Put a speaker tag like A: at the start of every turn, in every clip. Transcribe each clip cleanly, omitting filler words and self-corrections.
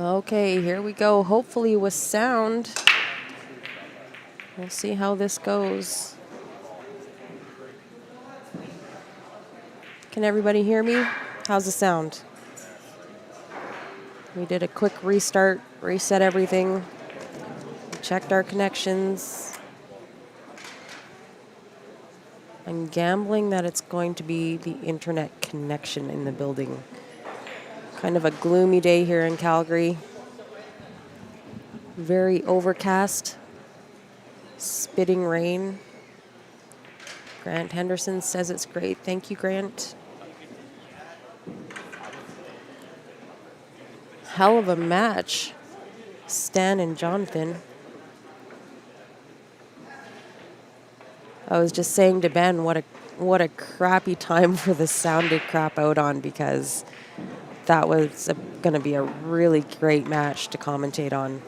A: Okay, here we go. Hopefully with sound. We'll see how this goes. Can everybody hear me? How's the sound? We did a quick restart, reset everything, checked our connections. I'm gambling that it's going to be the internet connection in the building. Kind of a gloomy day here in Calgary. Very overcast, spitting rain. Grant Henderson says it's great. Thank you, Grant. Hell of a match, Stan and Jonathan. I was just saying to Ben what a crappy time for the sound to crap out on, because that was going to be a really great match to commentate on.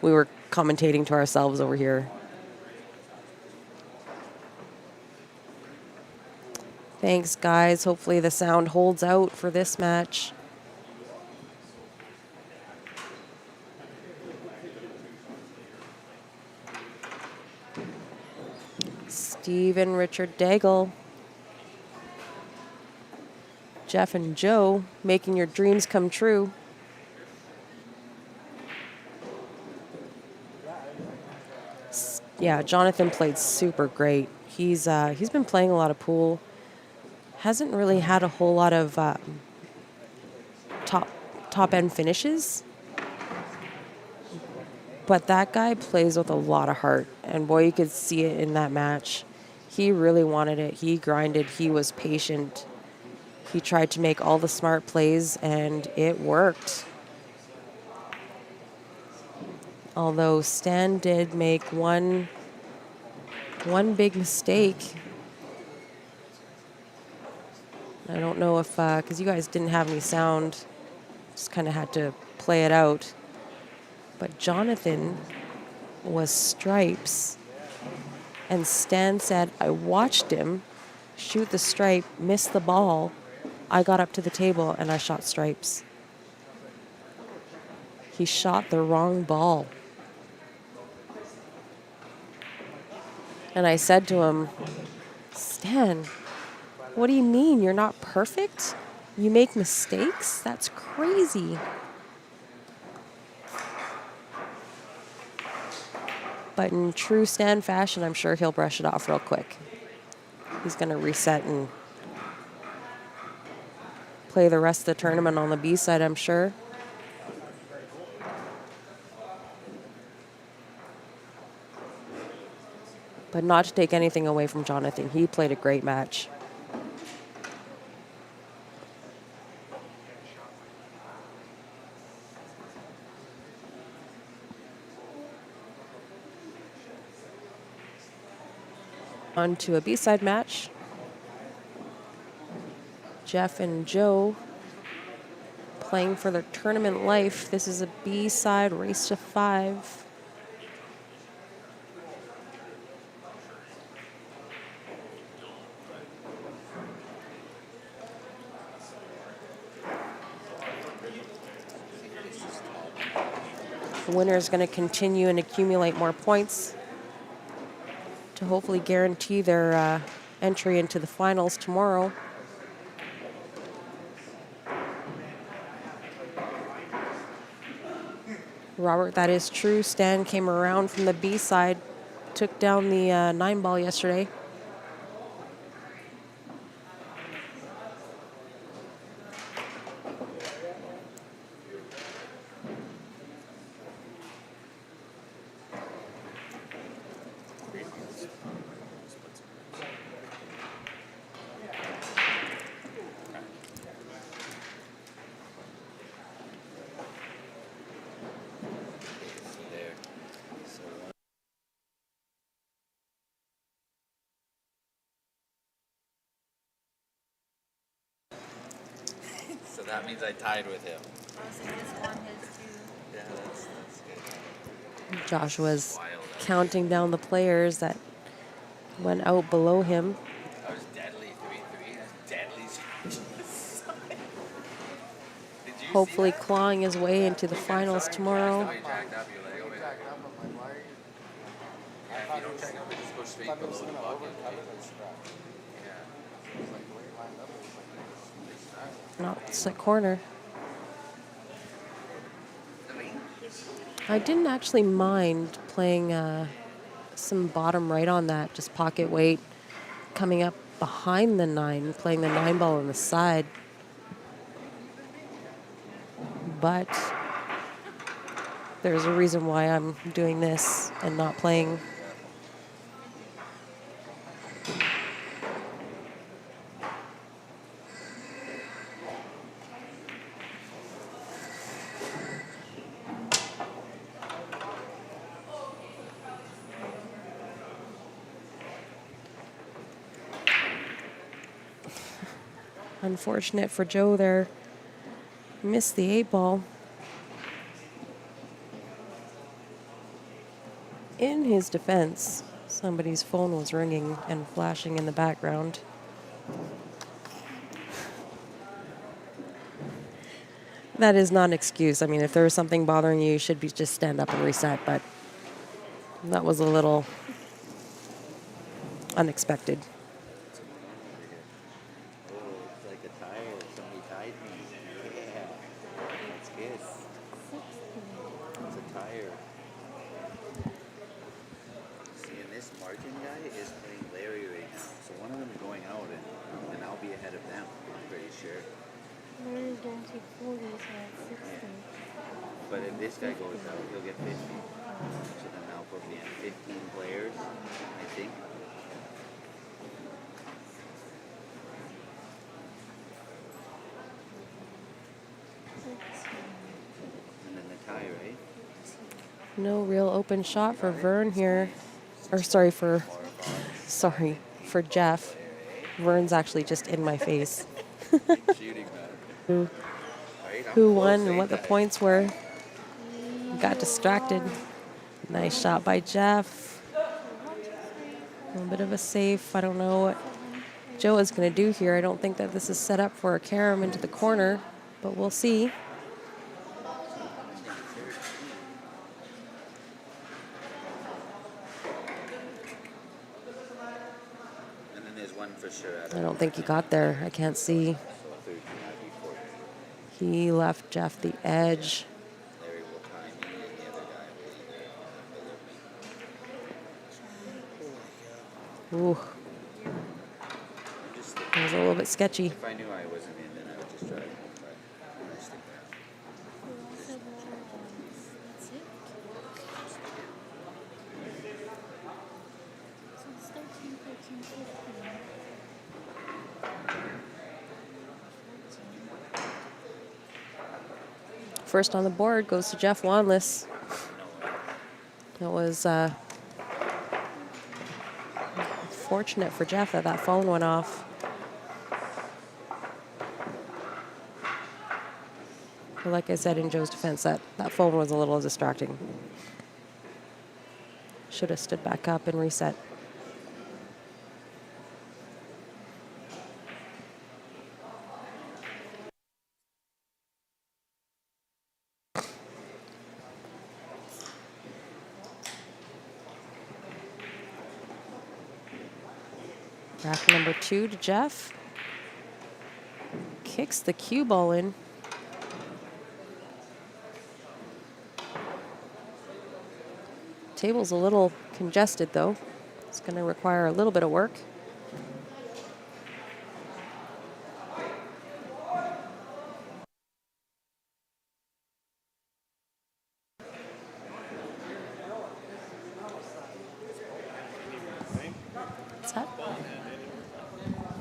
A: We were commentating to ourselves over here. Thanks, guys. Hopefully the sound holds out for this match. Steve and Richard Daigle. Jeff and Joe, making your dreams come true. Yeah, Jonathan played super great. He's been playing a lot of pool. Hasn't really had a whole lot of top end finishes. But that guy plays with a lot of heart, and boy, you could see it in that match. He really wanted it. He grinded. He was patient. He tried to make all the smart plays, and it worked. Although Stan did make one big mistake. I don't know if, because you guys didn't have any sound, just kind of had to play it out. But Jonathan was stripes, and Stan said, I watched him shoot the stripe, miss the ball. I got up to the table and I shot stripes. He shot the wrong ball. And I said to him, Stan, what do you mean? You're not perfect? You make mistakes? That's crazy. But in true Stan fashion, I'm sure he'll brush it off real quick. He's going to reset and play the rest of the tournament on the B side, I'm sure. But not to take anything away from Jonathan. He played a great match. On to a B-side match. Jeff and Joe playing for their tournament life. This is a B-side race to 5. The winner is going to continue and accumulate more points to hopefully guarantee their entry into the finals tomorrow. Robert, that is true. Stan came around from the B side, took down the 9-ball yesterday.
B: So that means I tied with him. Yeah, that's good.
A: Joshua's counting down the players that went out below him.
B: I was deadly 3-3. Deadly.
A: hopefully clawing his way into the finals tomorrow.
B: How you jacked up, you're like, oh, wait. Yeah, if you don't check up, just go straight below the bucket. Yeah.
A: Not the corner. I didn't actually mind playing some bottom right on that, just pocket weight, coming up behind the 9, playing the 9 ball on the side. But there's a reason why I'm doing this and not playing. Unfortunate for Joe there. Missed the 8 ball. In his defense, somebody's phone was ringing and flashing in the background. That is not an excuse. I mean, if there was something bothering you, you should be just stand up and reset, but that was a little unexpected.
B: Oh, it's like a tire. Somebody tied me. Yeah. That's good. It's a tire. See, and this Martin guy is playing Larry right now. So one of them is going out, and I'll be ahead of them, I'm pretty sure.
C: Larry's going to 40, so that's 60.
B: But if this guy goes out, he'll get 50. So then that'll put me at 15 players, I think. And then the tie, right?
A: No real open shot for Vern here. Or sorry, for Jeff. Vern's actually just in my face.
B: Shooting
A: Who won and what the points were. Got distracted. Nice shot by Jeff. A little bit of a safe. I don't know what Joe is going to do here. I don't think that this is set up for a carom into the corner, but we'll see.
B: And then there's one for sure.
A: I don't think he got there. I can't see. He left Jeff the edge.
B: Larry will tie me, and the other guy will
A: Ooh,
B: just
A: it was a little bit sketchy.
B: if I knew I wasn't in, then I would just drive home. But I'm gonna stick around.
C: We also that's it. So it's 13, 14, 15. 14.
A: First on the board goes to Jeff Wanless. That was fortunate for Jeff that that phone went off. But like I said in Joe's defense, that phone was a little distracting. Should have stood back up and reset. Rack number 2 to Jeff. Kicks the cue ball in. Table's a little congested though. It's going to require a little bit of work. What's that?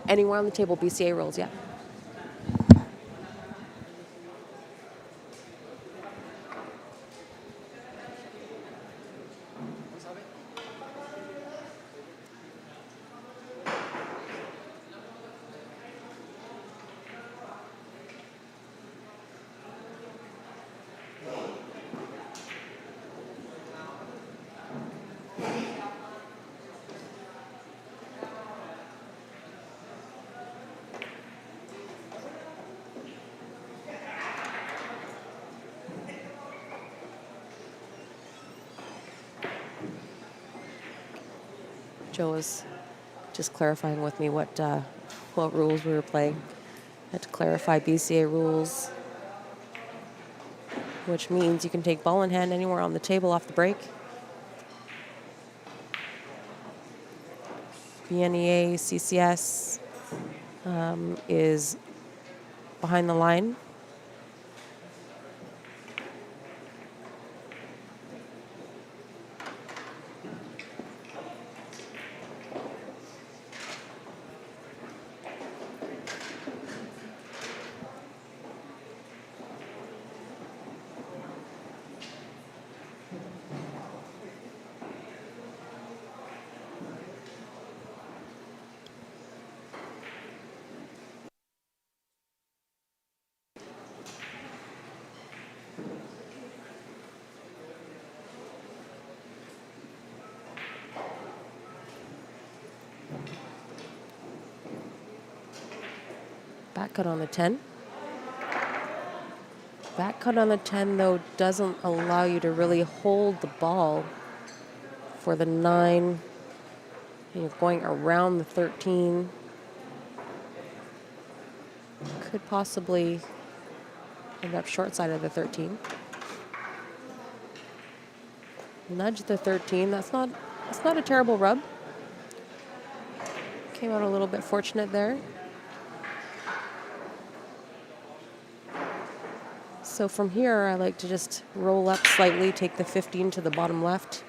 A: Anywhere on the table, BCA rolls, yeah. Joe was just clarifying with me what rules we were playing. Had to clarify BCA rules, which means you can take ball in hand anywhere on the table off the break. BNEA CCS is behind the line. Back cut on the 10. Back cut on the 10, though, doesn't allow you to really hold the ball for the 9. You're going around the 13. Could possibly end up short side of the 13. Nudge the 13. That's not a terrible rub. Came out a little bit fortunate there. So from here, I like to just roll up slightly, take the 15 to the bottom left.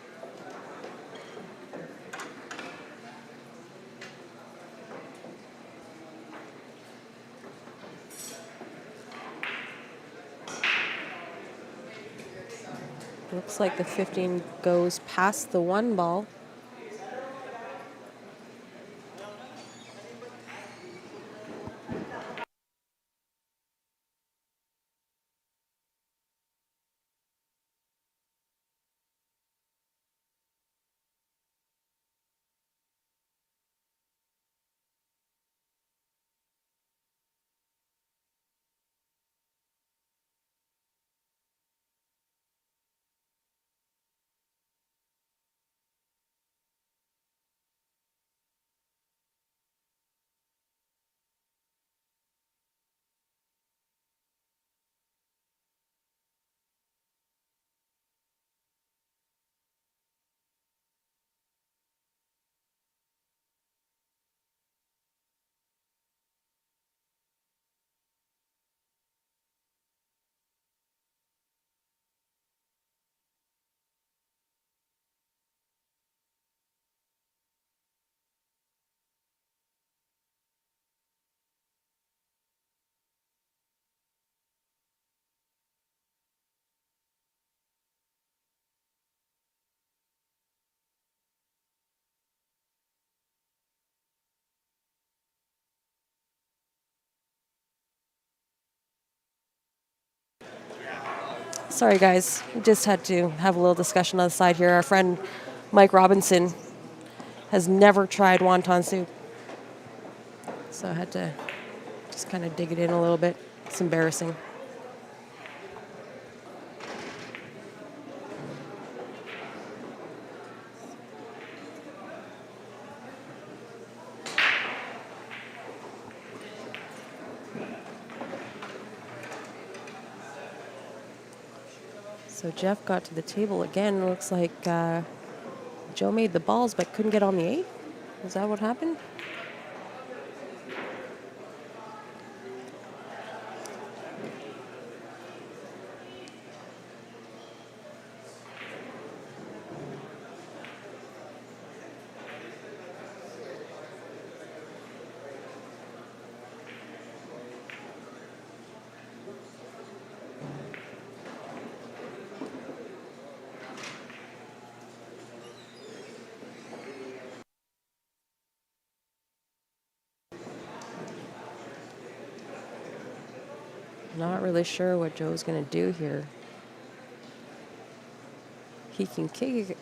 A: Looks like the 15 goes past the 1 ball. Sorry, guys. We just had to have a little discussion on the side here. Our friend Mike Robinson has never tried wonton soup. So I had to just kind of dig it in a little bit. It's embarrassing. So Jeff got to the table again. Looks like Joe made the balls but couldn't get on the 8. Is that what happened? Not really sure what Joe's going to do here. He can kick it.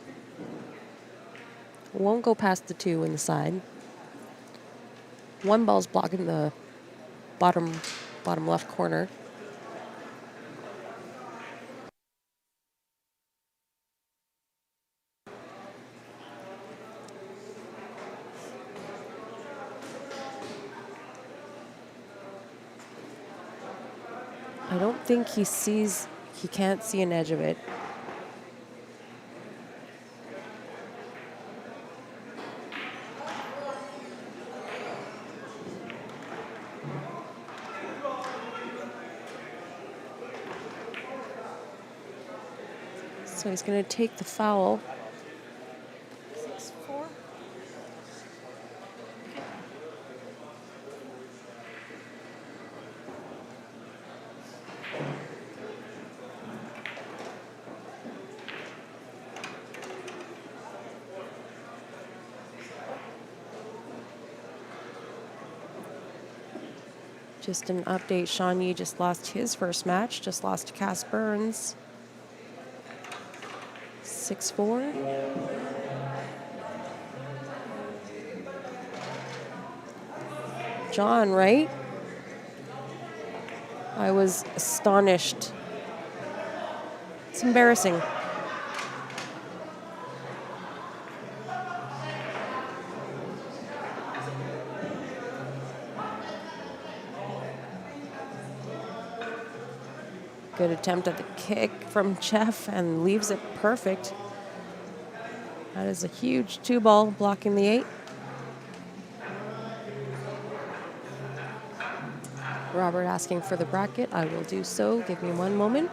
A: Won't go past the 2 in the side. 1 ball's blocking the bottom left corner. I don't think he can't see an edge of it. So he's going to take the foul.
C: 6-4.
A: Just an update, Sean Yee just lost his first match, just lost to Cass Burns. 6-4. John, right? I was astonished. It's embarrassing. Good attempt at the kick from Jeff and leaves it perfect. That is a huge 2-ball blocking the 8. Robert asking for the bracket. I will do so. Give me one moment.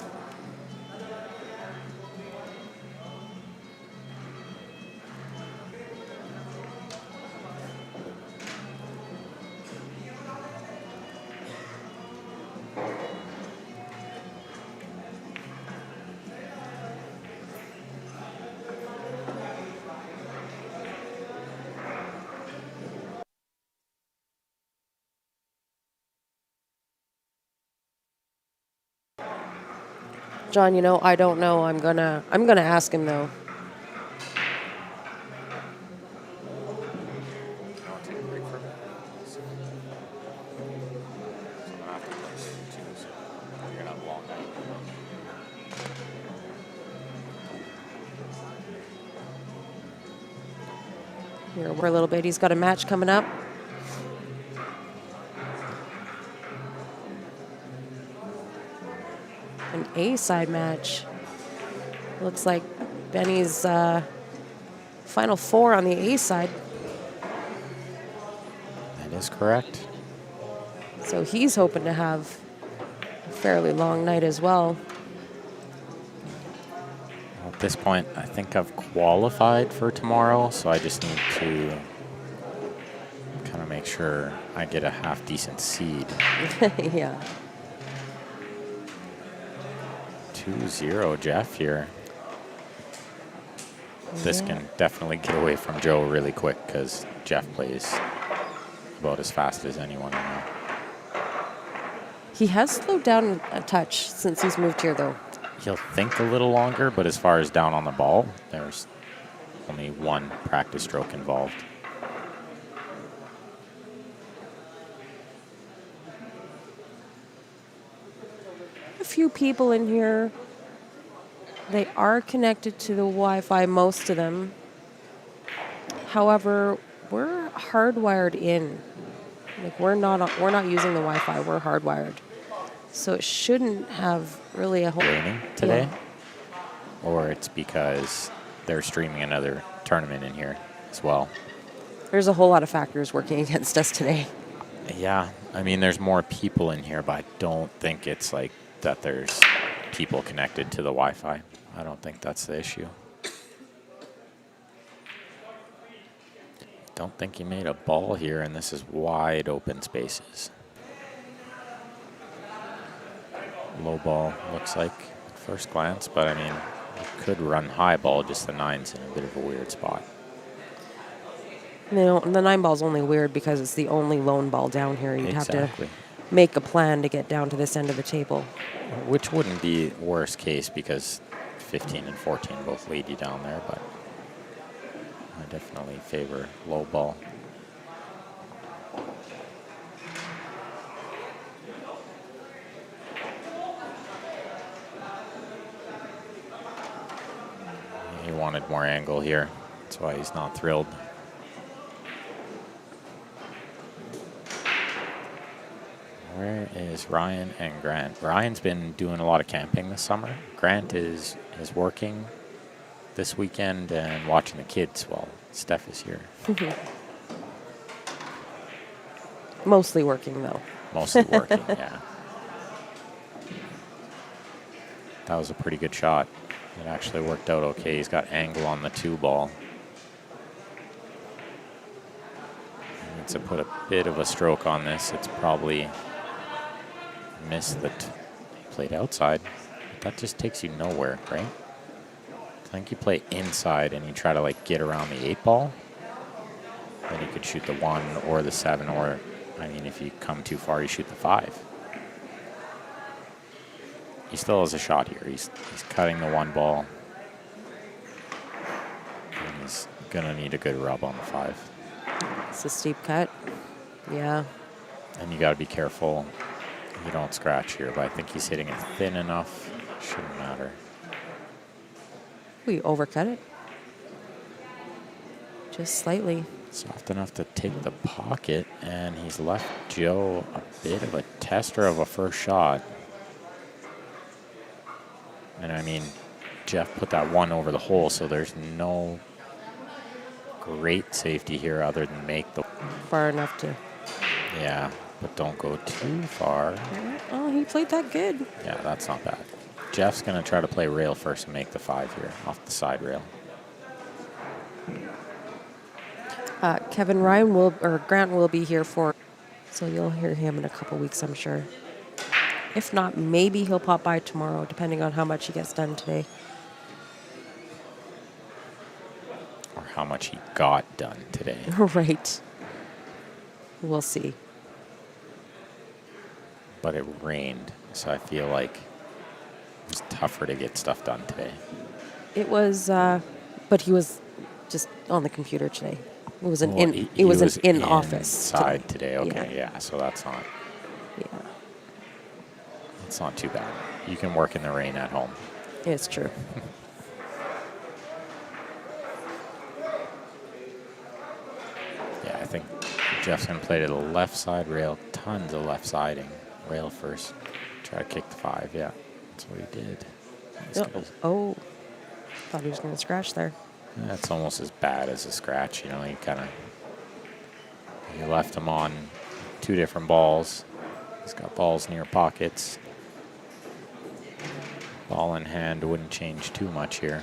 A: John, you know, I don't know. I'm gonna ask him though.
D: I'll take a break for a bit. So I'm gonna have to play later too. So you're gonna have a long night.
A: Here, we're a little bit. He's got a match coming up. An A-side match. Looks like Benny's final 4 on the A-side.
D: That is correct.
A: So he's hoping to have a fairly long night as well.
D: At this point, I think I've qualified for tomorrow, so I just need to kind of make sure I get a half-decent seed.
A: Yeah.
D: 2-0 Jeff here. This can definitely get away from Joe really quick because Jeff plays about as fast as anyone I know.
A: He has slowed down a touch since he's moved here, though.
D: He'll think a little longer, but as far as down on the ball, there's only one practice stroke involved.
A: A few people in here. They are connected to the Wi-Fi, most of them. However, we're hardwired in. Like we're not using the Wi-Fi. We're hardwired, so it shouldn't have really a whole.
D: Raining today,
A: Yeah.
D: or it's because they're streaming another tournament in here as well.
A: There's a whole lot of factors working against us today.
D: Yeah, I mean, there's more people in here, but I don't think it's like that there's people connected to the Wi-Fi. I don't think that's the issue. Don't think he made a ball here, and this is wide open spaces. Low ball looks like at first glance, but I mean, you could run high ball, just the 9's in a bit of a weird spot.
A: No, the 9-ball's only weird because it's the only lone ball down here. You'd have
D: Exactly.
A: to make a plan to get down to this end of the table.
D: Which wouldn't be worst case because 15 and 14 both lead you down there, but I definitely favor low ball. He wanted more angle here. That's why he's not thrilled. Where is Ryan and Grant? Ryan's been doing a lot of camping this summer. Grant is working this weekend and watching the kids while Steph is here.
A: Mostly working, though.
D: Mostly working, yeah. That was a pretty good shot. It actually worked out okay. He's got angle on the 2 ball. He needs to put a bit of a stroke on this. It's probably missed the he played outside. But that just takes you nowhere, right? I think you play inside and you try to like get around the 8 ball. Then you could shoot the 1 or the 7, or I mean, if you come too far, you shoot the 5. He still has a shot here. He's cutting the 1 ball. And he's going to need a good rub on the 5.
A: It's a steep cut. Yeah.
D: And you got to be careful you don't scratch here, but I think he's hitting it thin enough. Shouldn't matter.
A: We overcut it. Just slightly.
D: Soft enough to take the pocket, and he's left Joe a bit of a tester of a first shot. And I mean, Jeff put that 1 over the hole, so there's no great safety here other than make the...
A: Far enough to...
D: Yeah, but don't go too far.
A: Oh, he played that good.
D: Yeah, that's not bad. Jeff's going to try to play rail first and make the 5 here, off the side rail.
A: Kevin Grant will be here for... So you'll hear him in a couple weeks, I'm sure. If not, maybe he'll pop by tomorrow, depending on how much he gets done today.
D: Or how much he got done today.
A: Right. We'll see.
D: But it rained, so I feel like it was tougher to get stuff done today.
A: It was, but he was just on the computer today. It was an
D: Well,
A: it was an in office
D: inside today. Okay,
A: Yeah.
D: yeah, so that's not...
A: Yeah,
D: It's not too bad. You can work in the rain at home.
A: it's true.
D: Yeah, I think Jeff's going to play to the left side rail. Tons of left siding. Rail first. Try to kick the 5. Yeah, that's what he did. He's gonna-
A: Oh, thought he was going to scratch there.
D: That's almost as bad as a scratch. You know, you left him on 2 different balls. He's got balls near pockets. Ball in hand wouldn't change too much here.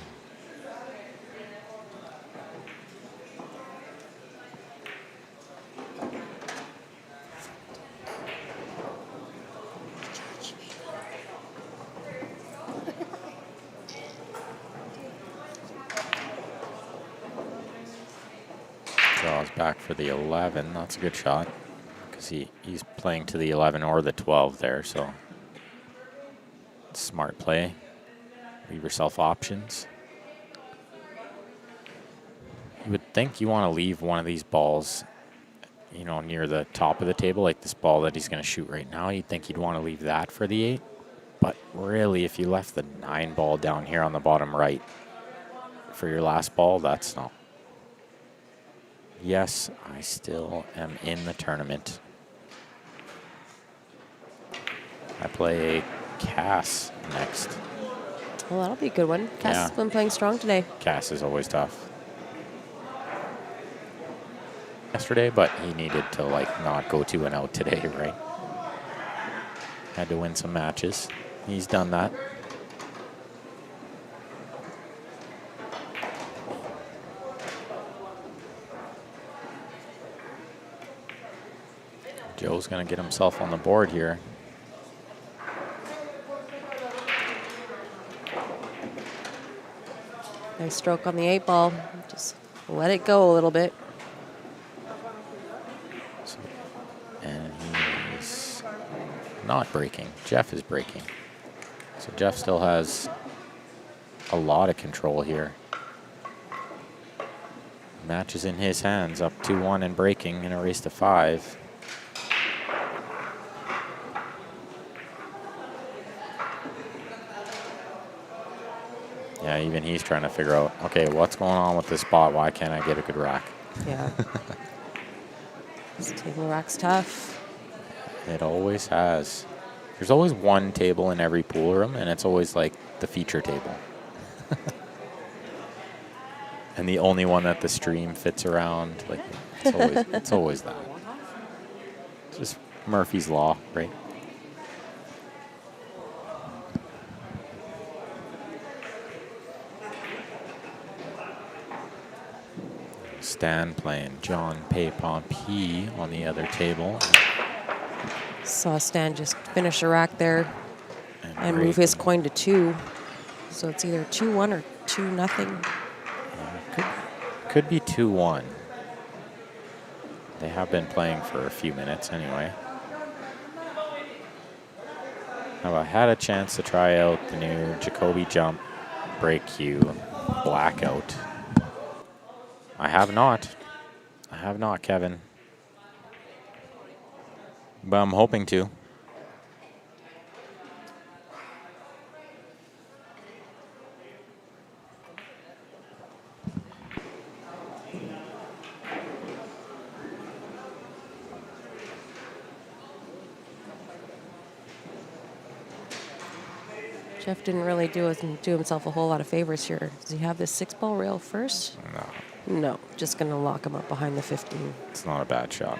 D: Draws back for the 11. That's a good shot because he's playing to the 11 or the 12 there, so smart play. Leave yourself options. You would think you want to leave one of these balls, you know, near the top of the table, like this ball that he's going to shoot right now. You'd think you'd want to leave that for the 8. But really, if you left the 9 ball down here on the bottom right for your last ball, that's not. Yes, I still am in the tournament. I play Cass next.
A: Well, that'll be a good one. Cass has been playing strong today.
D: Cass is always tough. Yesterday, but he needed to not go 2 and out today, right? Had to win some matches. He's done that. Joe's going to get himself on the board here.
A: Nice stroke on the 8 ball. Just let it go a little bit.
D: And he's not breaking. Jeff is breaking. So Jeff still has a lot of control here. Match is in his hands, up 2-1 and breaking in a race to 5. Yeah, even he's trying to figure out, okay, what's going on with this spot? Why can't I get a good rack?
A: Yeah. This table rack's tough.
D: It always has. There's always one table in every pool room, and it's always like the feature table. And the only one that the stream fits around. Like, it's always that. Just Murphy's Law, right? Stan playing John Paypon P on the other table.
A: Saw Stan just finish a rack there and move his
D: Drake.
A: coin to 2. So it's either 2-1 or 2-0.
D: Could be 2-1. They have been playing for a few minutes anyway. Now, I had a chance to try out the new Jacoby Jump Break Cue Blackout. I have not. I have not, Kevin. But I'm hoping to.
A: Jeff didn't really do himself a whole lot of favors here. Does he have this 6-ball rail first?
D: No,
A: No, just going to lock him up behind the 15.
D: it's not a bad shot.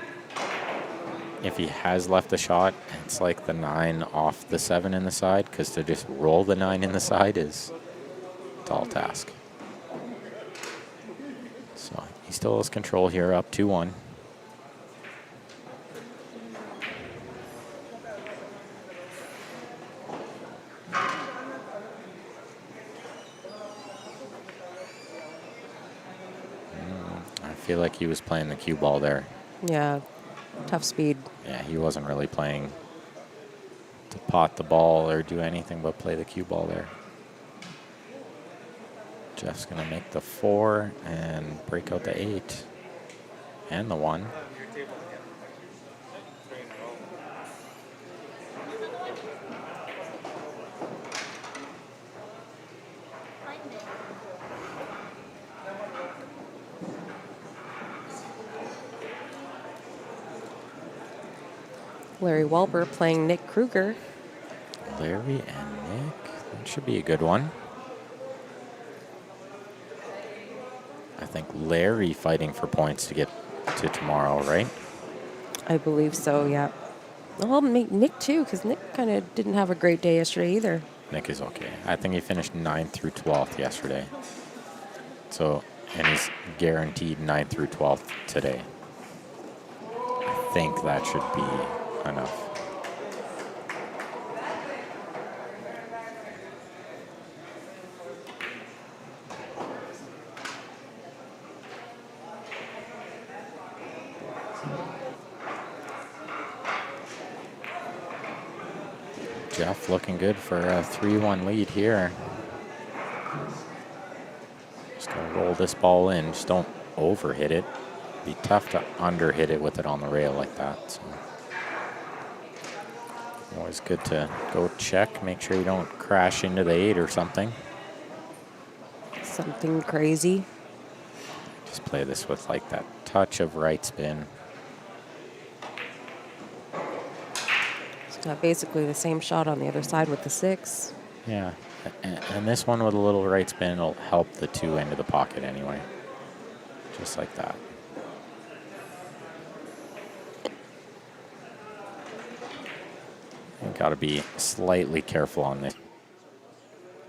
D: If he has left a shot, it's like the 9 off the 7 in the side, because to just roll the 9 in the side is a tall task. So he still has control here, up 2-1. I feel like he was playing the cue ball there.
A: Yeah, tough speed.
D: Yeah, he wasn't really playing to pot the ball or do anything but play the cue ball there. Jeff's going to make the 4 and break out the 8 and the 1.
A: Larry Walber playing Nick Kruger.
D: Larry and Nick. That should be a good one. I think Larry fighting for points to get to tomorrow, right?
A: I believe so, yeah. Well, Nick too, because Nick kind of didn't have a great day yesterday either.
D: Nick is okay. I think he finished 9th through 12th yesterday. So, and he's guaranteed 9th through 12th today. I think that should be enough. Jeff looking good for a 3-1 lead here. Just gonna roll this ball in. Just don't overhit it. Be tough to underhit it with it on the rail like that. So. Always good to go check. Make sure you don't crash into the 8 or something.
A: Something crazy.
D: Just play this with like that touch of right spin.
A: It's got basically the same shot on the other side with the 6.
D: Yeah, and this one with a little right spin will help the 2 into the pocket anyway. Just like that. Got to be slightly careful on this.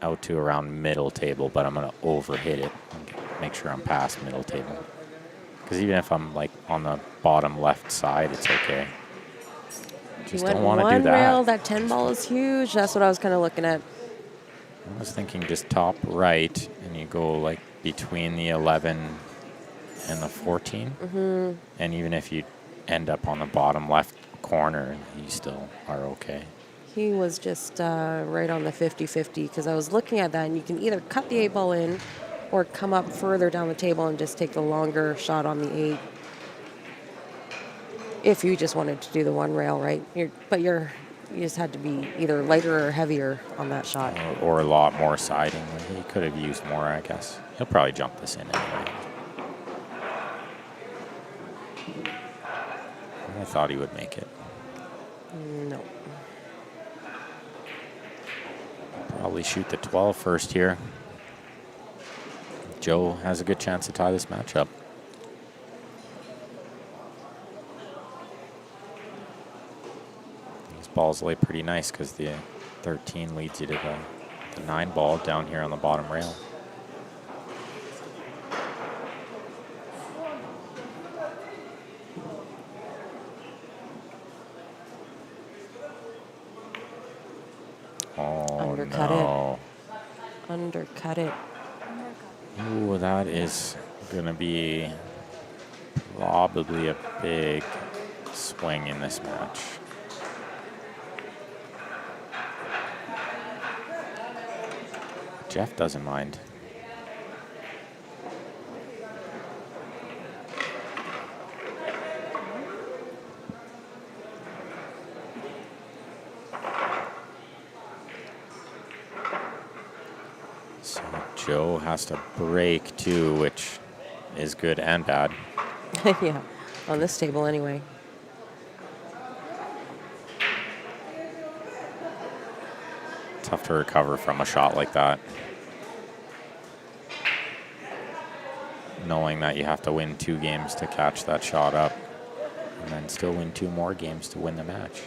D: Out to around middle table, but I'm going to overhit it and make sure I'm past middle table. Because even if I'm like on the bottom left side, it's okay. Just don't want to do
A: one rail,
D: that.
A: that 10 ball is huge. That's what I was kind of looking at.
D: I was thinking just top right, and you go like between the 11 and the 14.
A: Mm-hmm.
D: And even if you end up on the bottom left corner, you still are okay.
A: He was just right on the 50-50 because I was looking at that, and you can either cut the 8 ball in or come up further down the table and just take the longer shot on the 8. If you just wanted to do the 1 rail, right? You just had to be either lighter or heavier on that shot.
D: Or a lot more siding. He could have used more, I guess. He'll probably jump this in anyway. I thought he would make it.
A: No.
D: Probably shoot the 12 first here. Joe has a good chance to tie this matchup. These balls lay pretty nice because the 13 leads you to the 9 ball down here on the bottom rail. Oh,
A: Undercut
D: no.
A: Undercut it.
D: Ooh, that is going to be probably a big swing in this match. Jeff doesn't mind. So Joe has to break too, which is good and bad.
A: Yeah, on this table anyway.
D: Tough to recover from a shot like that. Knowing that you have to win 2 games to catch that shot up, and then still win 2 more games to win the match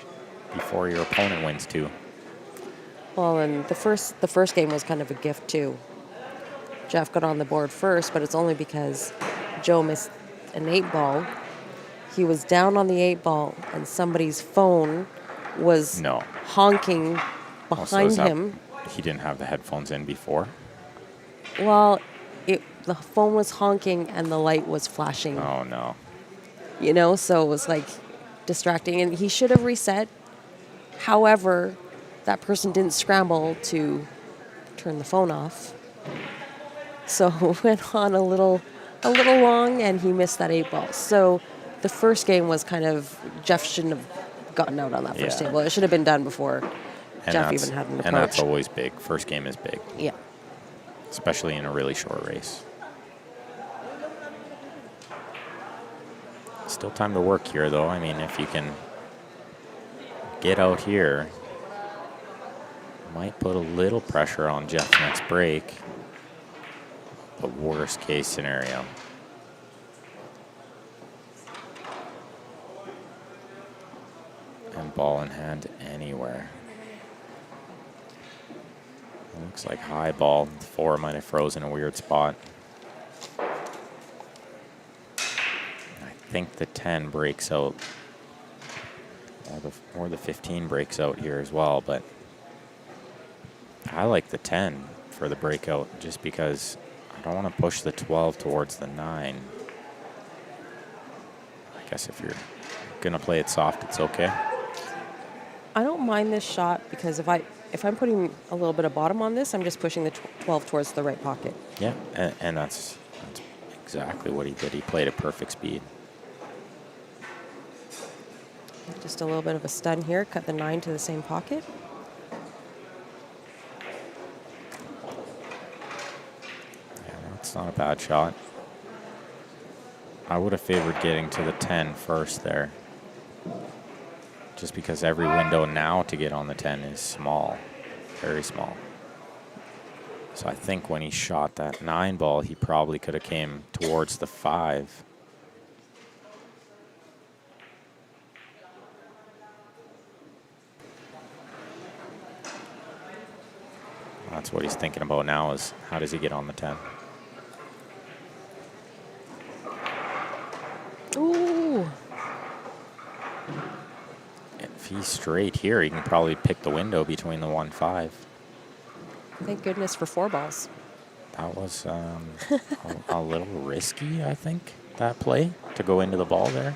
D: before your opponent wins 2.
A: Well, and the first game was kind of a gift too. Jeff got on the board first, but it's only because Joe missed an 8 ball. He was down on the 8 ball, and somebody's phone was
D: No.
A: honking
D: Also,
A: behind
D: is that-
A: him.
D: He didn't have the headphones in before.
A: Well, the phone was honking and the light was flashing.
D: Oh no.
A: You know, so it was like distracting, and he should have reset. However, that person didn't scramble to turn the phone off, so it went on a little long, and he missed that 8 ball. So the first game was kind of, Jeff shouldn't have gotten out on that first
D: Yeah.
A: table. It should have been done before Jeff even had an approach.
D: And that's always big. First game is big,
A: Yeah.
D: especially in a really short race. Still time to work here, though. I mean, if you can get out here, might put a little pressure on Jeff's next break. The worst case scenario. And ball in hand anywhere. Looks like high ball. The 4 might have frozen a weird spot. I think the 10 breaks out. Or the 15 breaks out here as well, but I like the 10 for the breakout just because I don't want to push the 12 towards the 9. I guess if you're going to play it soft, it's okay.
A: I don't mind this shot because if I'm putting a little bit of bottom on this, I'm just pushing the 12 towards the right pocket.
D: Yeah, and that's exactly what he did. He played at perfect speed.
A: Just a little bit of a stun here. Cut the 9 to the same pocket.
D: Yeah, that's not a bad shot. I would have favored getting to the 10 first there. Just because every window now to get on the 10 is small. Very small. So I think when he shot that 9 ball, he probably could have came towards the 5. That's what he's thinking about now is how does he get on the 10?
A: Ooh.
D: If he's straight here, he can probably pick the window between the 1-5.
A: Thank goodness for 4 balls.
D: That was a little risky, I think, that play, to go into the ball there.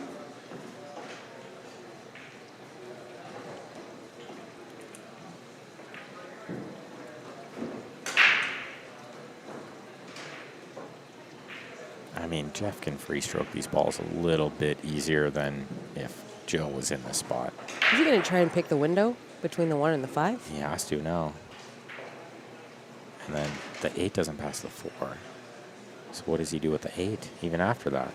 D: I mean, Jeff can free stroke these balls a little bit easier than if Joe was in the spot.
A: Is he going to try and pick the window between the 1 and the 5?
D: He has to now. And then the 8 doesn't pass the 4. So what does he do with the 8, even after that?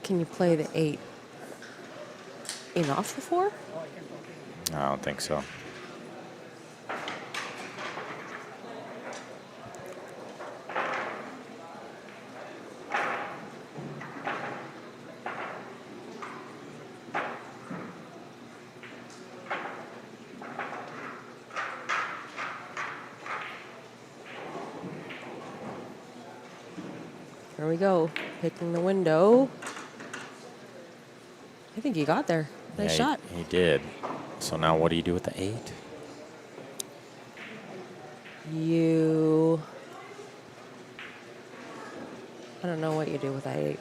A: Can you play the 8? in off the 4?
D: I don't think so.
A: There we go. Picking the window. I think he got there. Nice
D: Yeah,
A: shot.
D: He did. So now what do you do with the 8?
A: I don't know what you do with that 8.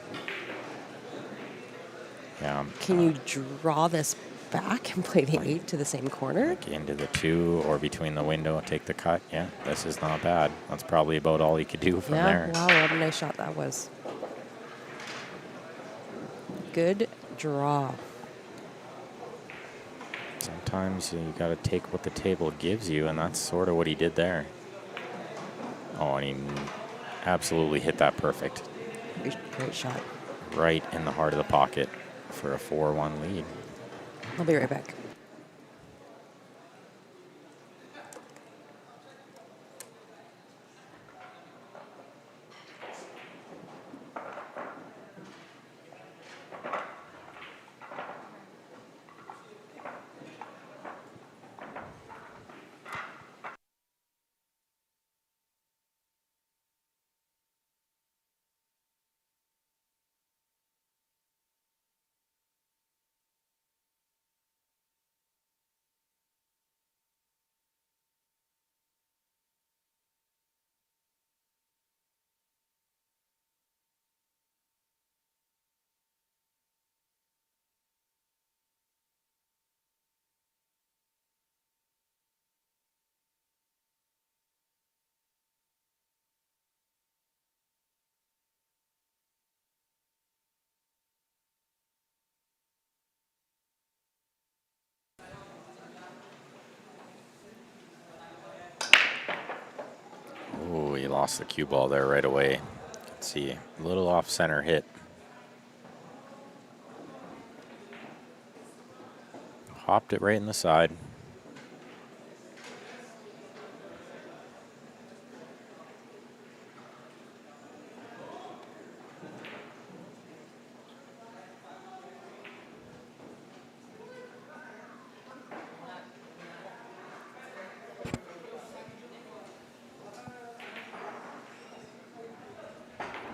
D: Yeah.
A: Can you draw this back and play the 8 to the same corner?
D: Like into the 2 or between the window, take the cut. Yeah, this is not bad. That's probably about all you could do from
A: Yeah,
D: there.
A: wow, what a nice shot that was. Good draw.
D: Sometimes you got to take what the table gives you, and that's sort of what he did there. Oh, and he absolutely hit that perfect.
A: Great shot.
D: Right in the heart of the pocket for a 4-1 lead.
A: I'll be right back.
D: Oh, he lost the cue ball there right away. Let's see, a little off center hit. Hopped it right in the side.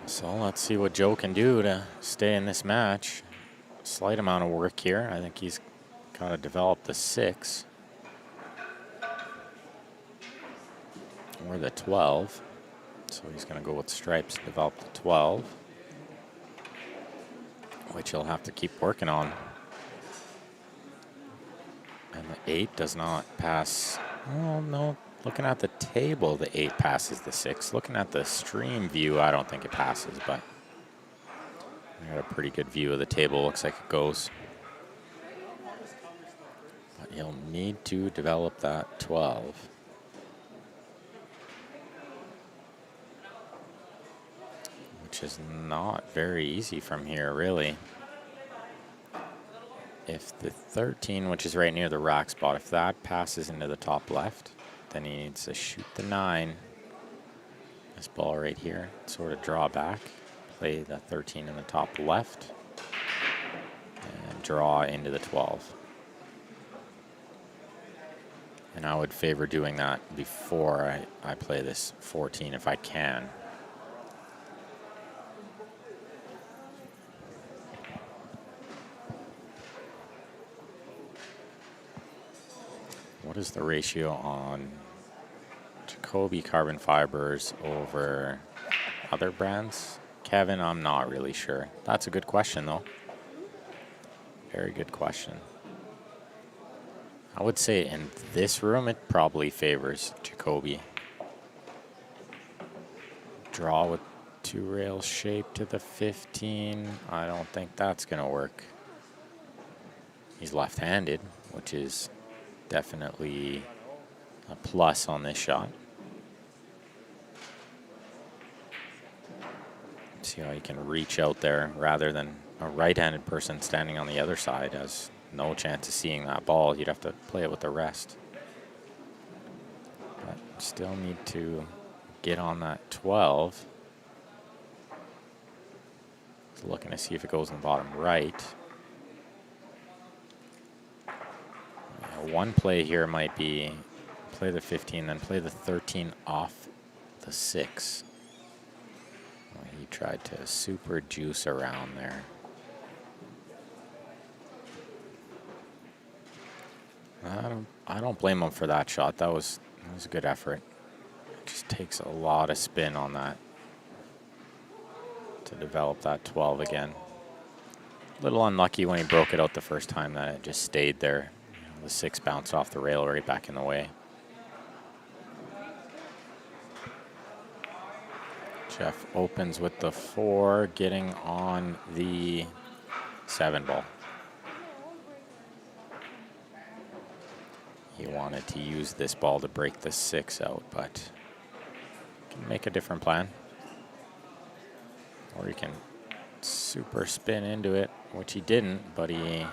D: So let's see what Joe can do to stay in this match. Slight amount of work here. I think he's got to develop the 6. Or the 12. So he's going to go with stripes to develop the 12. Which he'll have to keep working on. And the 8 does not pass. Oh, no. Looking at the table, the 8 passes the 6. Looking at the stream view, I don't think it passes, but I got a pretty good view of the table. Looks like it goes. But he'll need to develop that 12. Which is not very easy from here, really. If the 13, which is right near the rack spot, if that passes into the top left, then he needs to shoot the 9. This ball right here, sort of draw back, play the 13 in the top left, and draw into the 12. And I would favor doing that before I play this 14 if I can. What is the ratio on Jacoby carbon fibers over other brands? Kevin, I'm not really sure. That's a good question, though. Very good question. I would say in this room, it probably favors Jacoby. Draw with 2-rail shape to the 15. I don't think that's going to work. He's left-handed, which is definitely a plus on this shot. See how he can reach out there rather than a right-handed person standing on the other side, as no chance of seeing that ball. You'd have to play it with the rest. But still need to get on that 12. Just looking to see if it goes in the bottom right. One play here might be play the 15, then play the 13 off the 6. Well, he tried to super juice around there. I don't blame him for that shot. That was a good effort. It just takes a lot of spin on that to develop that 12 again. A little unlucky when he broke it out the first time that it just stayed there. You know, the 6 bounced off the rail right back in the way. Jeff opens with the 4, getting on the 7 ball. He wanted to use this ball to break the 6 out, but can make a different plan. Or he can super spin into it, which he didn't, but he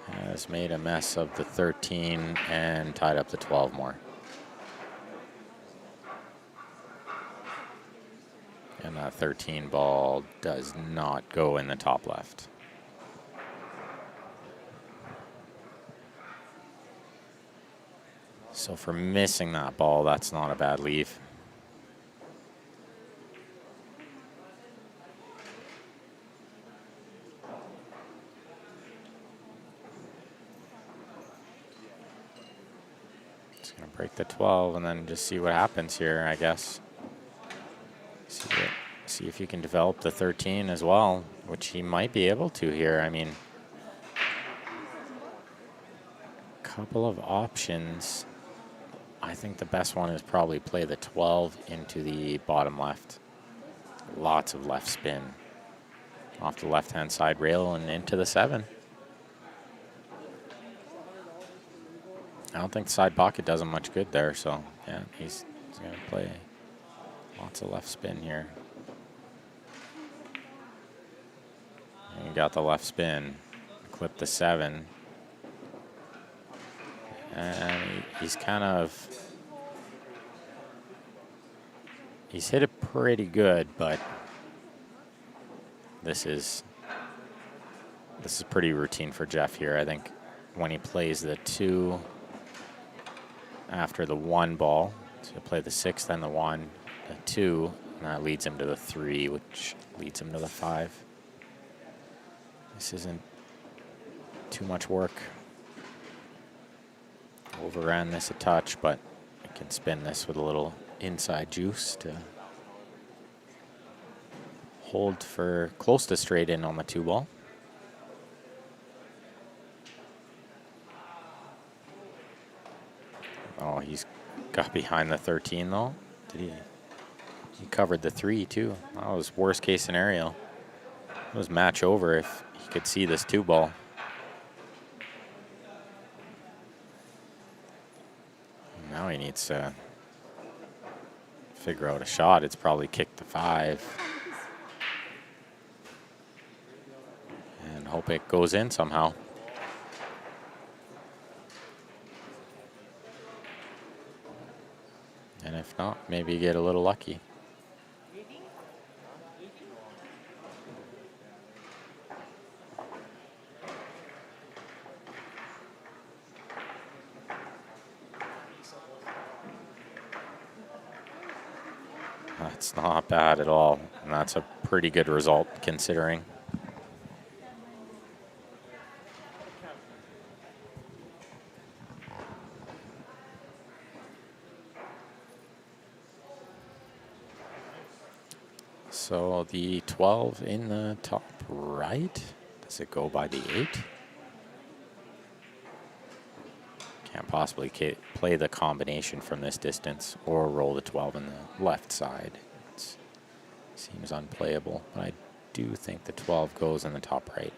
D: has made a mess of the 13 and tied up the 12 more. And that 13 ball does not go in the top left. So for missing that ball, that's not a bad leave. Just gonna break the 12 and then just see what happens here, I guess. See if you can develop the 13 as well, which he might be able to here. I mean, couple of options. I think the best one is probably play the 12 into the bottom left. Lots of left spin off the left-hand side rail and into the 7. I don't think the side pocket does him much good there, so yeah, he's going to play lots of left spin here. And he got the left spin, clip the 7. And he's kind of, he's hit it pretty good, but this is pretty routine for Jeff here. I think when he plays the 2 after the 1 ball, so he'll play the 6, then the 1, the 2, and that leads him to the 3, which leads him to the 5. This isn't too much work. Overran this a touch, but I can spin this with a little inside juice to hold for close to straight in on the 2 ball. Oh, he's got behind the 13 though. Did he? He covered the 3 too. That was worst case scenario. It was match over if he could see this 2 ball. Now he needs to figure out a shot. It's probably kick the 5. And hope it goes in somehow. And if not, maybe get a little lucky. That's not bad at all, and that's a pretty good result considering. So the 12 in the top right, does it go by the 8? Can't possibly play the combination from this distance or roll the 12 in the left side. It seems unplayable, but I do think the 12 goes in the top right.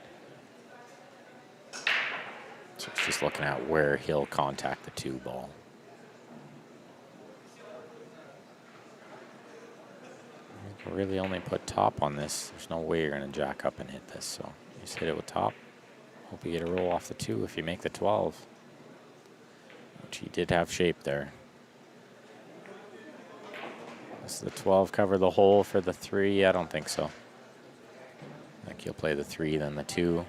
D: So it's just looking at where he'll contact the 2 ball. You really only put top on this. There's no way you're going to jack up and hit this, so you just hit it with top. Hope you get a roll off the 2 if you make the 12. Which he did have shape there. Does the 12 cover the hole for the 3? I don't think so. I think he'll play the 3, then the 2.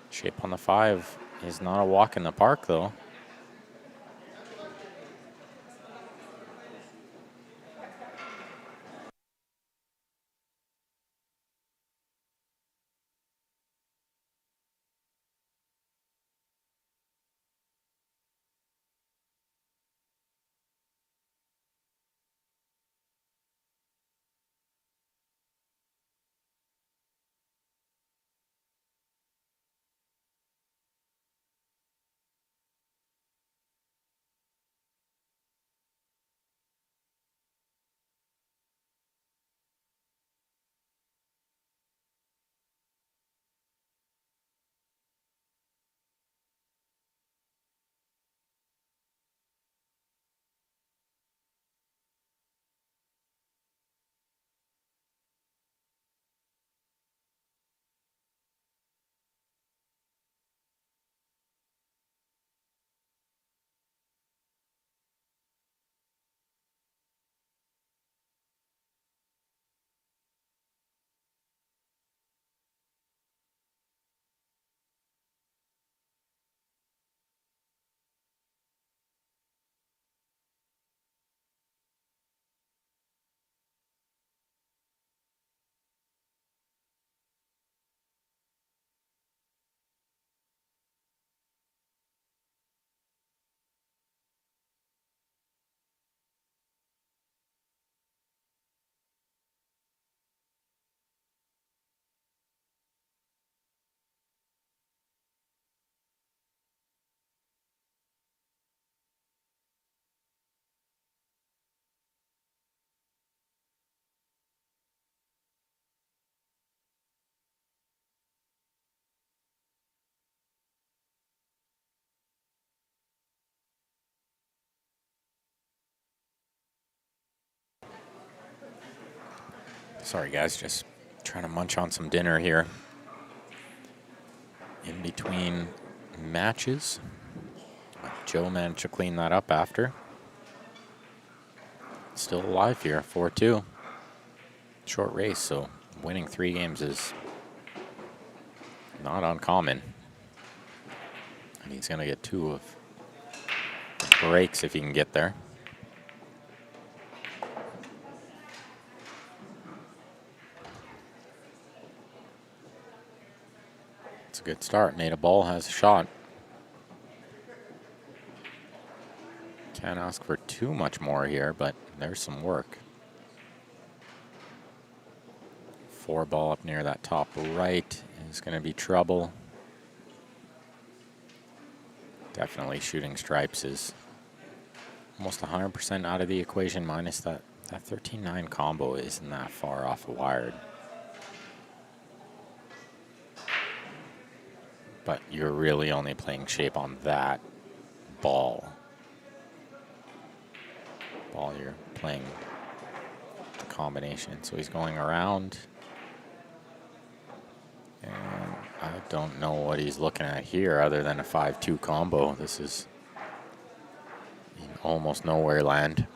D: Shape on the 5 is not a walk in the park, though. Sorry, guys, just trying to munch on some dinner here. In between matches. Joe managed to clean that up after. Still alive here, 4-2. Short race, so winning 3 games is not uncommon. And he's going to get 2 of the breaks if he can get there. It's a good start. Made a ball, has a shot. Can't ask for too much more here, but there's some work. 4 ball up near that top right is going to be trouble. Definitely shooting stripes is almost 100% out of the equation, minus that 13-9 combo isn't that far off a wired. But you're really only playing shape on that ball. You're playing the combination. So he's going around. And I don't know what he's looking at here other than a 5-2 combo. This is in almost nowhere land.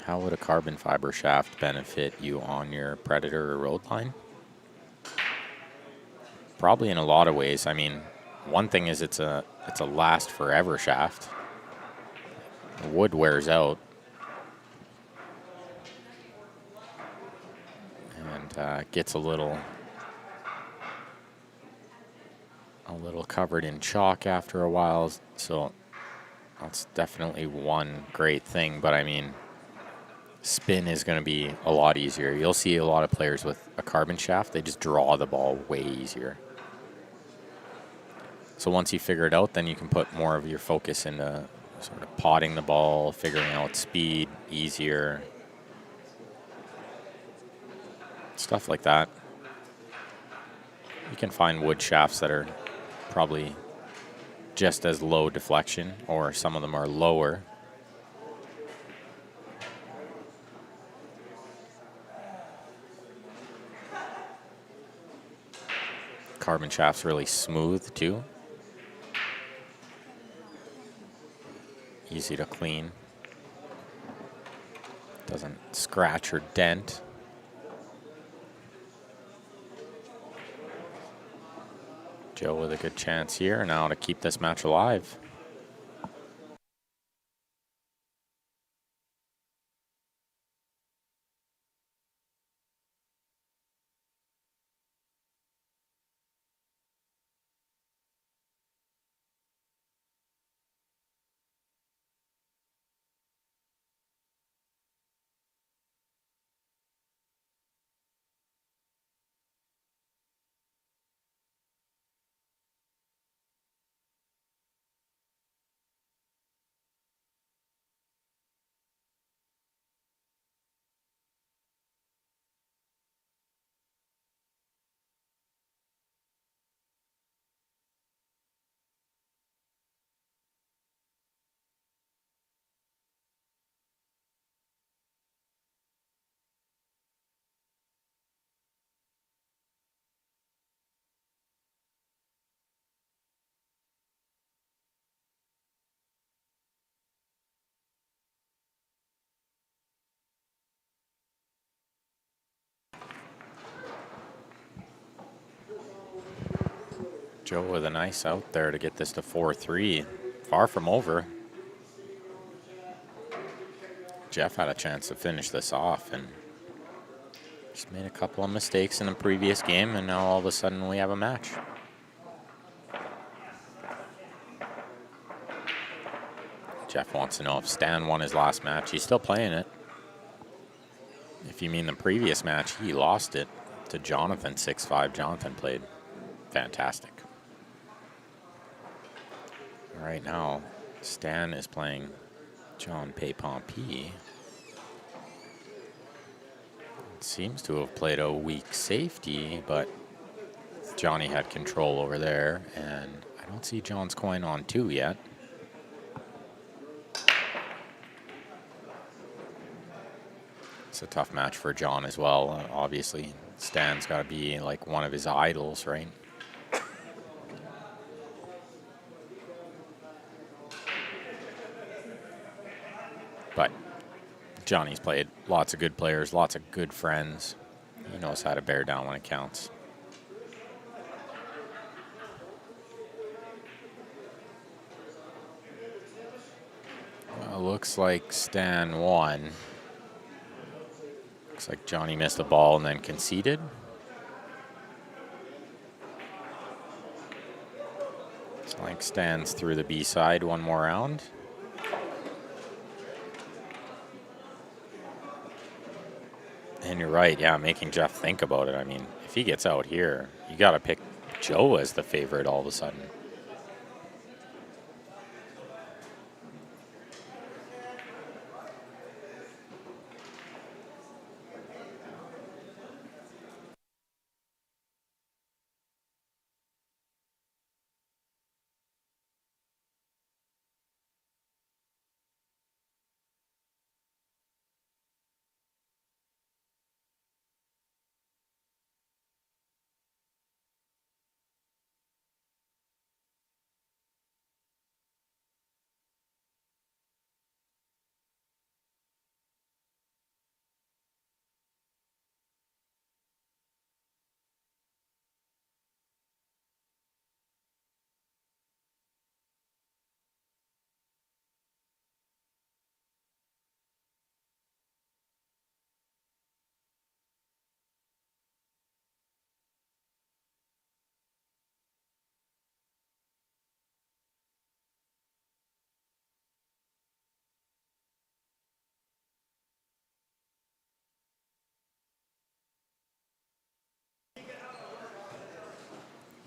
D: How would a carbon fiber shaft benefit you on your Predator or road line? Probably in a lot of ways. I mean, one thing is it's a last forever shaft. The wood wears out. And gets a little covered in chalk after a while. So that's definitely one great thing. But I mean, spin is going to be a lot easier. You'll see a lot of players with a carbon shaft, they just draw the ball way easier. So once you figure it out, then you can put more of your focus into sort of potting the ball, figuring out speed easier. Stuff like that. You can find wood shafts that are probably just as low deflection, or some of them are lower. Carbon shaft's really smooth too. Easy to clean. Doesn't scratch or dent. Joe with a good chance here now to keep this match alive. Joe with a nice out there to get this to 4-3. Far from over. Jeff had a chance to finish this off and just made a couple of mistakes in the previous game, and now all of a sudden we have a match. Jeff wants to know if Stan won his last match. He's still playing it. If you mean the previous match, he lost it to Jonathan 6-5. Jonathan played fantastic. Right now, Stan is playing John Pay-Pompey. Seems to have played a weak safety, but Johnny had control over there, and I don't see John's coin on 2 yet. It's a tough match for John as well. Obviously, Stan's got to be like one of his idols, right? But Johnny's played lots of good players, lots of good friends. He knows how to bear down when it counts. Well, looks like Stan won. Looks like Johnny missed the ball and then conceded. It's like Stan's through the B side one more round. And you're right, yeah, making Jeff think about it. I mean, if he gets out here, you got to pick Joe as the favorite all of a sudden.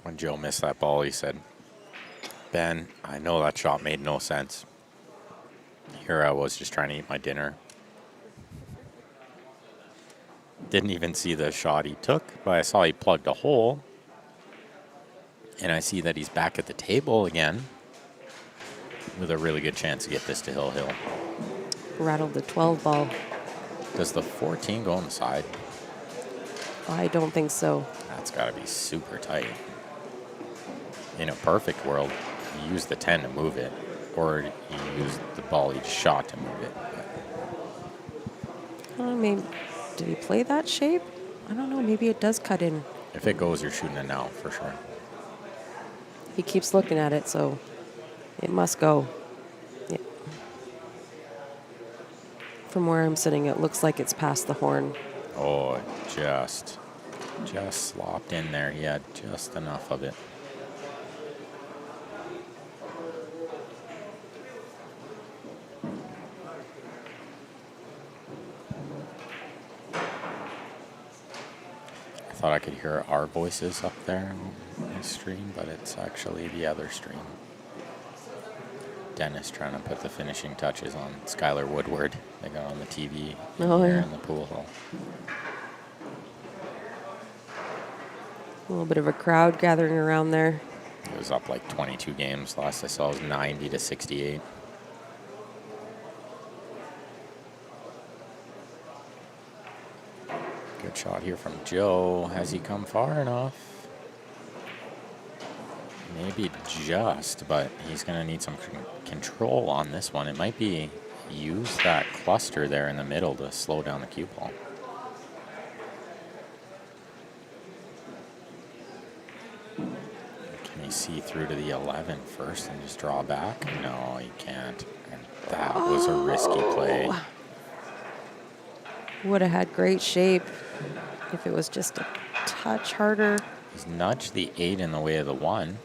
D: When Joe missed that ball, he said, "Ben, I know that shot made no sense. Here I was just trying to eat my dinner." Didn't even see the shot he took, but I saw he plugged a hole. And I see that he's back at the table again with a really good chance to get this to Hill.
A: Rattled the 12 ball.
D: Does the 14 go on the side?
A: I don't think so.
D: That's got to be super tight. In a perfect world, you use the 10 to move it, or you use the ball you shot to move it.
A: Maybe, did he play that shape? I don't know. Maybe it does cut in.
D: If it goes, you're shooting it now for sure.
A: He keeps looking at it, so it must go. Yeah. From where I'm sitting, it looks like it's past the horn.
D: Oh, it just slopped in there. He had just enough of it. I thought I could hear our voices up there on the stream, but it's actually the other stream. Dennis trying to put the finishing touches on Skylar Woodward. They got on the TV in the pool hall.
A: A little bit of a crowd gathering around there.
D: It was up like 22 games. Last I saw was 90 to 68. Good shot here from Joe. Has he come far enough? Maybe just, but he's going to need some control on this one. It might be use that cluster there in the middle to slow down the cue ball. Can he see through to the 11 first and just draw back? No, he can't. And that was a risky play.
A: Would have had great shape if it was just a touch harder.
D: He's nudged the 8 in the way of the 1.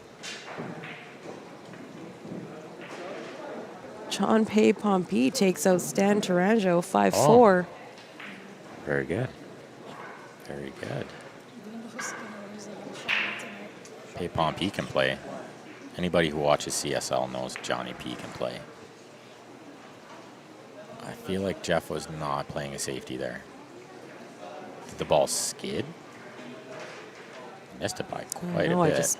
A: John Pay Pompey takes out Stan Tarango 5-4.
D: Very good. Very good. Pay Pompey can play. Anybody who watches CSL knows Johnny P can play. I feel like Jeff was not playing a safety there. Did the ball skid? Missed it by quite a bit.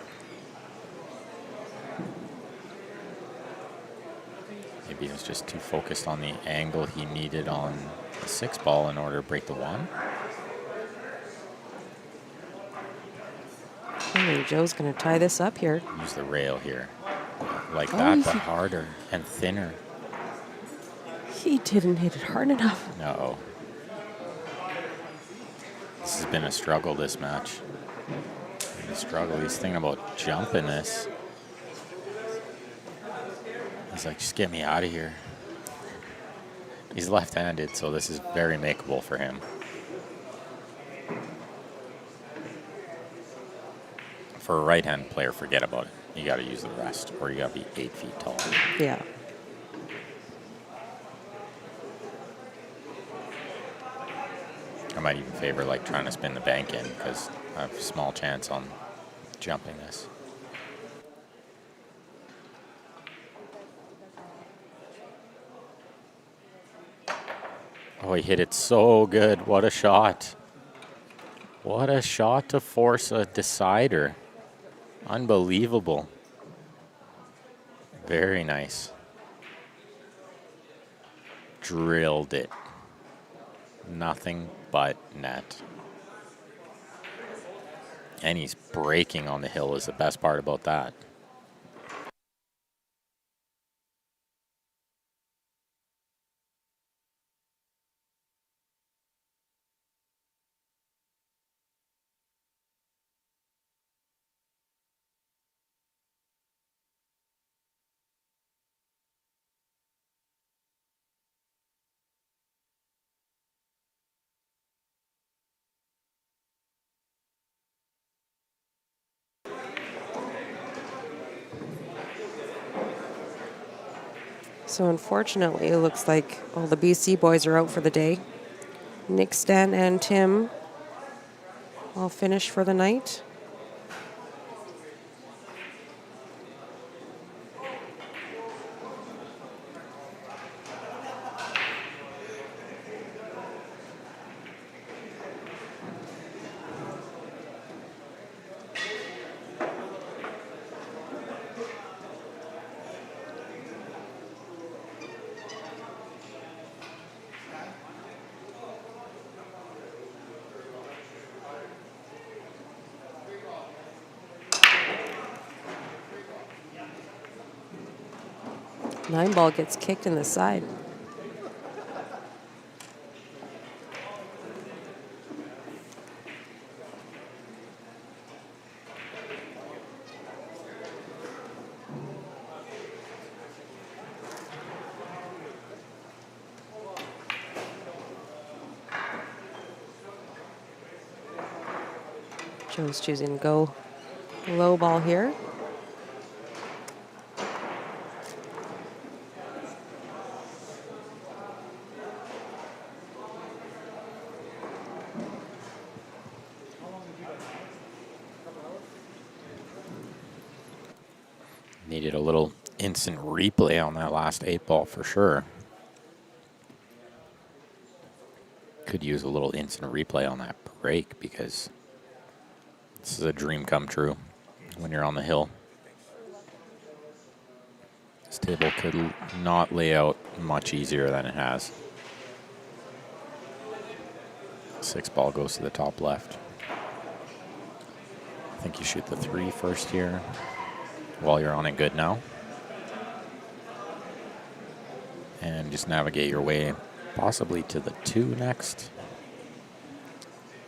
D: Maybe he was just too focused on the angle he needed on the 6 ball in order to break the 1.
A: I think Joe's going to tie this up here.
D: Use the rail here. Like that, but harder and thinner.
A: He didn't hit it hard enough.
D: No. This has been a struggle, this match. A struggle. He's thinking about jumping this. He's like, just get me out of here. He's left-handed, so this is very makeable for him. For a right-hand player, forget about it. You got to use the rest, or you got to be 8 feet tall.
A: Yeah.
D: I might even favor like trying to spin the bank in because I have a small chance on jumping this. Oh, he hit it so good. What a shot. What a shot to force a decider. Unbelievable. Very nice. Drilled it. Nothing but net. And he's breaking on the hill is the best part about that.
A: So unfortunately, it looks like all the BC boys are out for the day. Nick, Stan, and Tim all finished for the night. 9 ball gets kicked in the side. Joe's choosing to go low ball here.
D: Needed a little instant replay on that last 8 ball for sure. Could use a little instant replay on that break because this is a dream come true when you're on the hill. This table could not lay out much easier than it has. 6 ball goes to the top left. I think you shoot the 3 first here while you're on it good now. And just navigate your way possibly to the 2 next.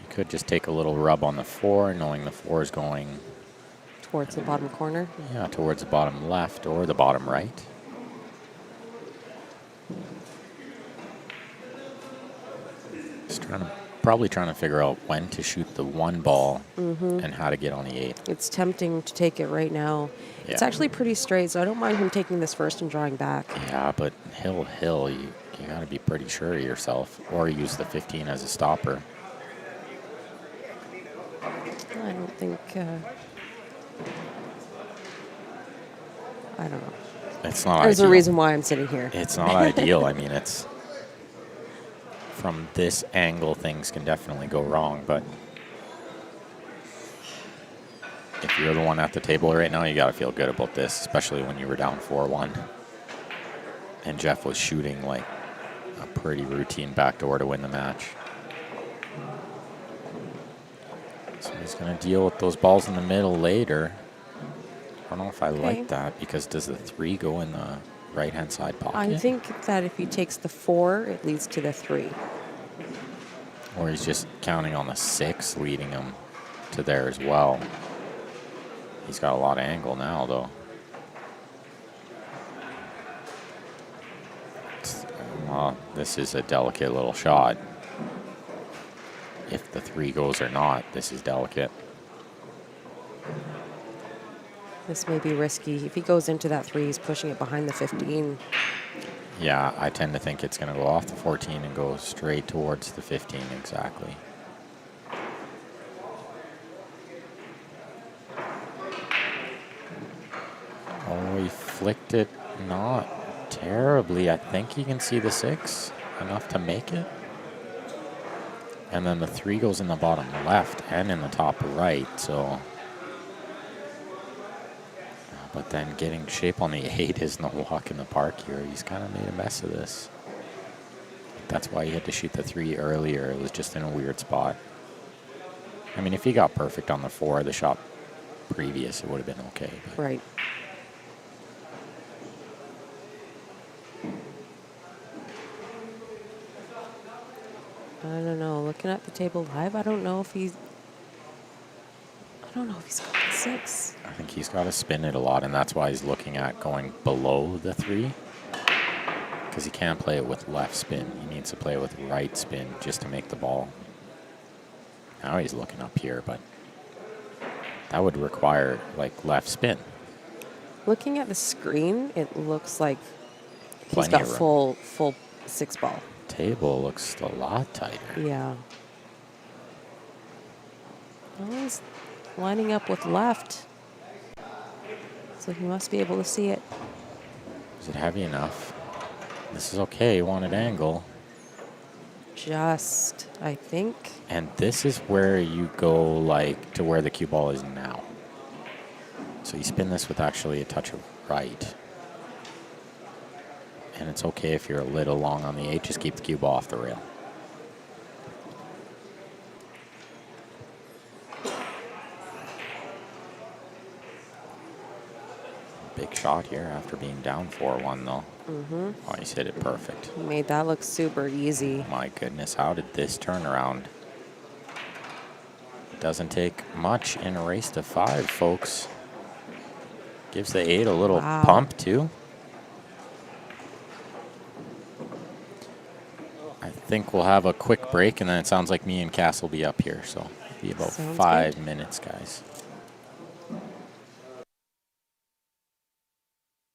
D: You could just take a little rub on the 4, knowing the 4 is going
A: Towards the bottom corner.
D: yeah, towards the bottom left or the bottom right. Just probably trying to figure out when to shoot the 1 ball and how to get on the 8.
A: It's tempting to take it right now. It's
D: Yeah.
A: actually pretty straight, so I don't mind him taking this first and drawing back.
D: Yeah, but hill, you got to be pretty sure of yourself, or use the 15 as a stopper.
A: I don't think. I don't know.
D: It's not
A: There's
D: ideal.
A: a reason why I'm sitting here.
D: It's not ideal. I mean, it's from this angle, things can definitely go wrong, but if you're the one at the table right now, you got to feel good about this, especially when you were down 4-1. And Jeff was shooting like a pretty routine backdoor to win the match. So he's going to deal with those balls in the middle later. I don't know if I
A: Okay.
D: like that, because does the 3 go in the right-hand side pocket?
A: I think that if he takes the 4, it leads to the 3.
D: Or he's just counting on the 6, leading him to there as well. He's got a lot of angle now, though. This is a delicate little shot. If the 3 goes or not, this is delicate.
A: This may be risky. If he goes into that 3, he's pushing it behind the 15.
D: Yeah, I tend to think it's going to go off the 14 and go straight towards the 15 exactly. Oh, he flicked it not terribly. I think he can see the 6 enough to make it. And then the 3 goes in the bottom left and in the top right, so. But then getting shape on the 8 is no walk in the park here. He's kind of made a mess of this. That's why he had to shoot the 3 earlier. It was just in a weird spot. I mean, if he got perfect on the 4, the shot previous, it would have been okay. But
A: Right. I don't know. Looking at the table live, I don't know if he's got the 6.
D: I think he's got to spin it a lot, and that's why he's looking at going below the 3. Because he can't play it with left spin. He needs to play it with right spin just to make the ball. Now he's looking up here, but that would require, like, left spin.
A: Looking at the screen, it looks like he's
D: Plenty
A: got
D: of room.
A: full 6 ball.
D: Table looks a lot tighter.
A: Yeah. Well, he's lining up with left. So he must be able to see it.
D: Is it heavy enough? This is okay. You wanted angle.
A: Just, I think.
D: And this is where you go, like, to where the cue ball is now. So you spin this with actually a touch of right. And it's okay if you're a little long on the 8. Just keep the cue ball off the rail. Big shot. shot here after being down 4-1, though.
A: Mm-hmm.
D: Oh, he's hit it perfect.
A: He made that look super easy.
D: My goodness, how did this turn around? It doesn't take much in a race to 5, folks. Gives the 8 a little
A: Wow.
D: pump, too. I think we'll have a quick break, and then it sounds like me and Cass will be up here. So it'll be about
A: Sounds
D: 5
A: good.
D: minutes, guys.